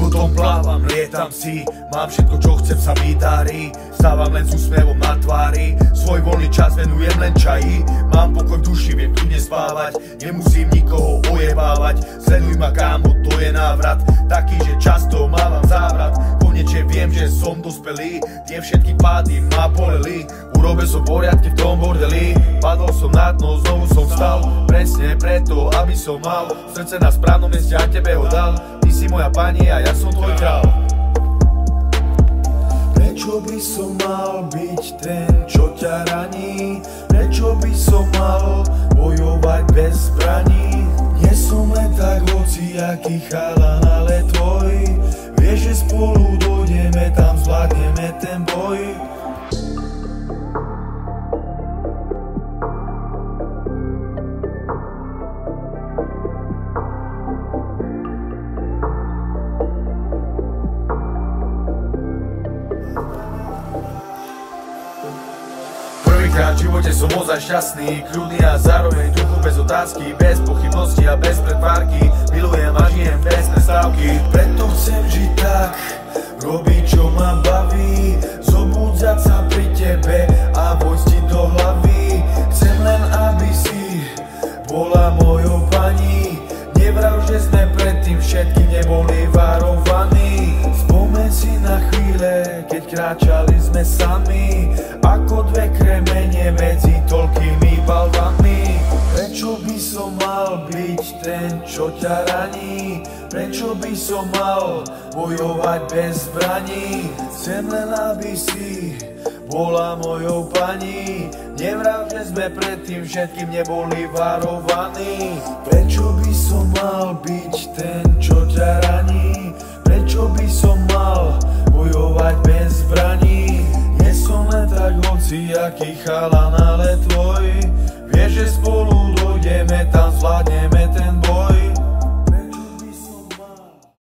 Životom plávam, lietam si, mám všetko čo chcem, sa mi darí. Vstávam len s úsmevom na tvári, svoj voľný čas venujem len čaji. Mám pokoj v duši, viem tu nespávať, nemusím nikoho ojebávať. Sleduj ma kámo, to je návrat, taký, že často mávam závrat. Konečne viem, že som dospelý, tie všetky pády ma boleli. Urobil som poriadky v tom bordeli, padol som na dno, znovu som vstal. Presne preto, aby som mal srdce na správnom mieste a tebe ho dal. Ty si moja pani a ja som tvoj král. Prečo by som mal byť ten, čo ťa raní? Prečo by som mal bojovať bez zbraní? Nie som len tak hociaký chalan, ale tvoj. Vieš, že spolu dojdeme, tam zvládneme ten boj. Prvýkrát v živote som ozaj šťastný, kľudný a zároveň duchu bez otázky, bez pochybnosti a bez pretvárky. Milujem a žijem bez prestávky, preto chcem žiť tak, robiť čo ma baví, zobudzať sa pri tebe a vojsť ti do hlavy. Chcem len, aby si bola mojou pani, nevrav, že sme predtým všetkým neboli varovaní. Spomeň si na chvíle, keď kráčali sme sami, ako dve kremene medzi toľkými balvami. Prečo by som mal byť ten, čo ťa raní? Prečo by som mal bojovať bez zbraní? Chcem len, aby si bola mojou pani, nevrav, že sme predtým všetkým neboli varovaní. Prečo by som mal byť ten, čo ťa raní? Prečo by som mal bojovať bez zbraní? Nie som len tak hociaký chalan, ale tvoj. Vieš, že spolu dojdeme, tam zvládneme ten boj.